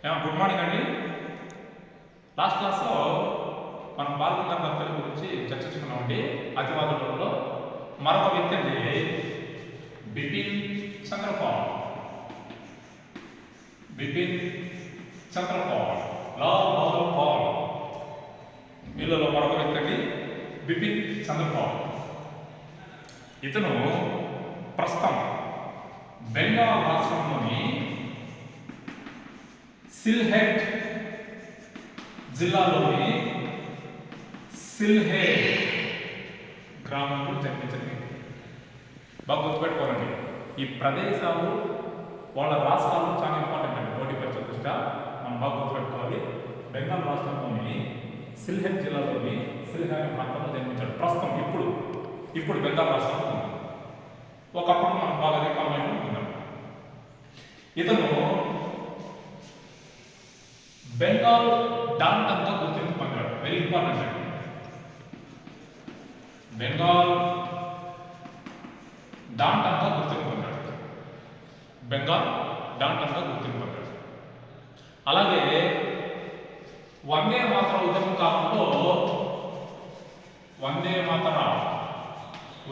Good morning అండి. Last క్లాస్లో మనం బాలగంగాధర తిలక్ గురించి చర్చించుకున్నామండి. అతివాదులలో మరొక వ్యక్తి అండి బిపిన్ చంద్రపాల్. బిపిన్ చంద్రపాల్, లాల్ బహదూర్ పాల్, వీళ్ళలో మరొక వ్యక్తి అండి బిపిన్ చంద్రపాల్. ఇతను ప్రస్తుతం బెంగాల్ రాష్ట్రంలోని సిల్హెట్ జిల్లాలోని సిల్హెట్ గ్రామంలో జన్మించింది. బాగా గుర్తుపెట్టుకోవాలండి, ఈ ప్రదేశాలు వాళ్ళ రాష్ట్రాలు చాలా ఇంపార్టెంట్ అండి. పోటీ పరీక్ష దృష్ట్యా మనం బాగా గుర్తుపెట్టుకోవాలి. బెంగాల్ రాష్ట్రంలోని సిల్హెట్ జిల్లాలోని సిల్హెట్ ప్రాంతంలో జన్మించాడు. ప్రస్తుతం ఇప్పుడు బెంగాల్ రాష్ట్రంలో ఉంది. ఒకప్పుడు మనం బాగా రికామెంట్ ఉంటున్నాం. ఇతను బెంగాల్ డాంటంగా గుర్తింపు పొందాడు. వెరీ ఇంపార్టెంట్ అండి. బెంగాల్ డాంటంగా గుర్తింపు పొందాడు. బెంగాల్ డాంటంగా గుర్తింపు పొందాడు. అలాగే వందే మాతర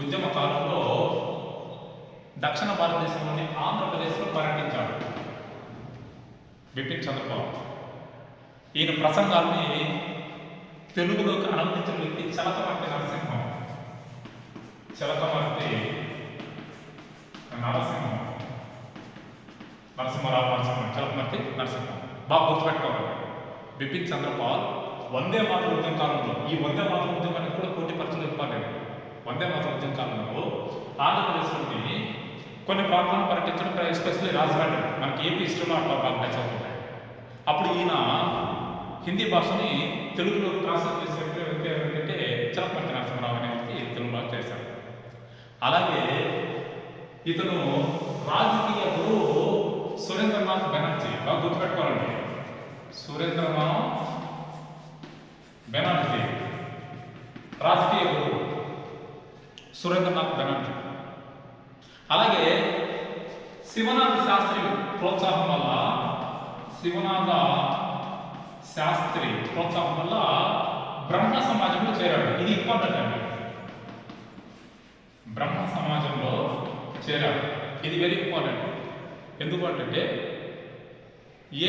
ఉద్యమ కాలంలో దక్షిణ భారతదేశంలోని ఆంధ్రప్రదేశ్లో పర్యటించాడు బిపిన్ చంద్రపాల్. ఈయన ప్రసంగాల్ని తెలుగులోకి అనువదించిన వ్యక్తి చలకమర్తి నరసింహం. బాగా గుర్తుపెట్టుకోవాలి. బిపిన్ చంద్రపాల్ వందే మాతర ఉద్యమ కాలంలో, ఈ వందే మాతర ఉద్యమానికి కూడా పోటీ పరీక్షలు ఇంపార్టెంట్. వందే మాతర ఉద్యమ కాలంలో ఆంధ్రప్రదేశ్లోని కొన్ని ప్రాంతాలను పర్యటించడం, ఎస్పెషల్లీ రాజమండ్రి, మనకి ఏపీ హిస్టరీలో అట్లా బాగా టచ్ అవుతుంది. అప్పుడు ఈయన హిందీ భాషని తెలుగులో ట్రాన్స్లేట్ చేసే వ్యక్తి ఏంటంటే చలపతి నరసింహరావు అనే వ్యక్తి తెలుగులో చేశారు. అలాగే ఇతను రాజకీయ గురువు సురేంద్రనాథ్ బెనర్జీ. బాగా గుర్తుపెట్టుకోవాలండి, సురేంద్రనాథ్ బెనర్జీ రాజకీయ గురువు సురేంద్రనాథ్ బెనర్జీ. అలాగే శివనాథ శాస్త్రి ప్రోత్సాహం వల్ల బ్రహ్మ సమాజంలో చేరాడు. ఇది ఇంపార్టెంట్ అండి. బ్రహ్మ సమాజంలో చేరాడు. ఇది వెరీ ఇంపార్టెంట్. ఎందుకంటే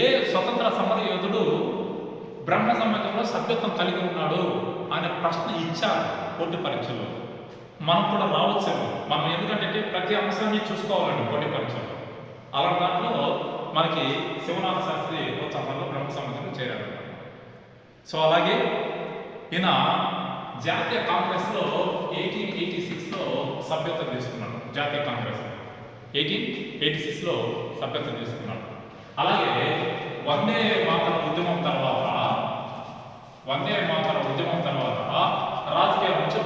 ఏ స్వతంత్ర సమర యోధుడు బ్రహ్మ సమాజంలో సభ్యత్వం కలిగి ఉన్నాడు అనే ప్రశ్న ఇచ్చారు పోటీ పరీక్షలో. మనం కూడా రావచ్చేమో. మనం ఎందుకంటే ప్రతి అంశాన్ని చూసుకోవాలండి పోటీ పరీక్షలో. అలాంటి దాంట్లో మనకి శివనాథ శాస్త్రి ప్రోత్సాహంలో బ్రహ్మ సమాజంలో చేరారు. సో అలాగే ఈయన జాతీయ కాంగ్రెస్లో 1886లో సభ్యత్వం తీసుకున్నాడు. జాతీయ కాంగ్రెస్ 1886లో సభ్యత్వం తీసుకున్నాడు. అలాగే వందే మాతర ఉద్యమం తర్వాత రాజకీయాల నుంచి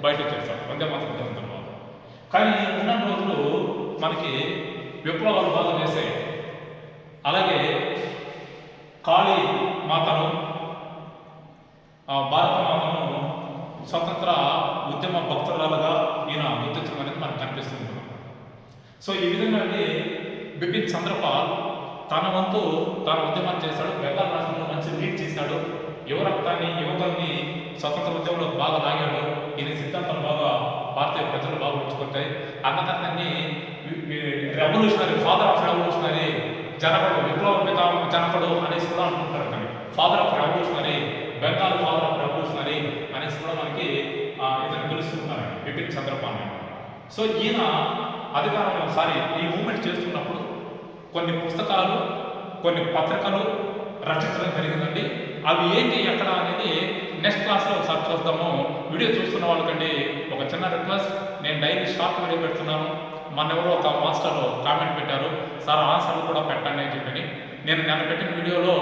బయట వచ్చేసాడు వందే మాతర ఉద్యమం తర్వాత. కానీ ఉన్న రోజులు మనకి విప్లవాలు బాగా చేశాయి. అలాగే కాళీ మాతను, భారత మాతను స్వతంత్ర ఉద్యమ భక్తురాలుగా ఈయన గుర్తించడం అనేది మనకు కనిపిస్తుంది. సో ఈ విధంగా బిపిన్ చంద్రపాల్ తన వంతు తాను ఉద్యమాన్ని చేశాడు. బెంగాల్ రాష్ట్రంలో మంచి లీడ్ చేశాడు. యువకుల్ని స్వతంత్ర ఉద్యమంలో బాగా లాగాడు. ఈయన సిద్ధాంతాలు బాగా భారతీయ ప్రజలు బాగా ఉంచుకుంటాయి. అన్నదాన్ని రెవల్యూషనరీ, ఫాదర్ ఆఫ్ రెవల్యూషనరీ, జనకుడు, విప్లవ జనకుడు అనేసి కూడా అనుకుంటారు. కానీ father of revolutionary, Bengal father of revolutionary అనేసి కూడా మనకి ఇతను పిలుస్తున్నారు బిపిన్ చంద్రపాల్. సో ఈయన ఈ మూమెంట్ చేస్తున్నప్పుడు కొన్ని పుస్తకాలు, కొన్ని పత్రికలు రచించడం జరిగిందండి. అవి ఏంటి, ఎక్కడ అనేది నెక్స్ట్ క్లాస్లో ఒకసారి చూస్తాము. వీడియో చూస్తున్న వాళ్ళకండి ఒక చిన్న రిక్వెస్ట్, నేను డైలీ షార్ట్ వీడియో పెడుతున్నాను. ఎవరో ఒక మాస్టర్ కామెంట్ పెట్టారు, సార్ ఆన్సర్లు కూడా పెట్టండి అని చెప్పి. నేను పెట్టిన వీడియోలో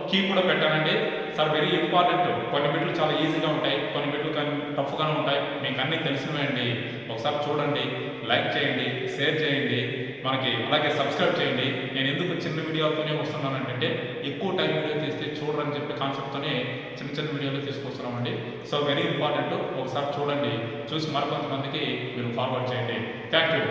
కీ కూడా పెట్టానండి. Sir very important. కొన్ని బిట్లు చాలా ఈజీగా ఉంటాయి, కొన్ని బిట్లు టఫ్గానే ఉంటాయి. మీకు అన్నీ తెలిసినవేయండి. ఒకసారి చూడండి, లైక్ చేయండి, షేర్ చేయండి, మనకి అలాగే సబ్స్క్రైబ్ చేయండి. నేను ఎందుకు చిన్న వీడియోతోనే వస్తున్నానంటే ఎక్కువ టైం వీడియో తీస్తే చూడరని చెప్పి కాన్సెప్ట్తోనే చిన్న వీడియోలు తీసుకొస్తున్నామండి. So very important. ఒకసారి చూడండి, చూసి మరికొంతమందికి మీరు ఫార్వర్డ్ చేయండి. Thank you.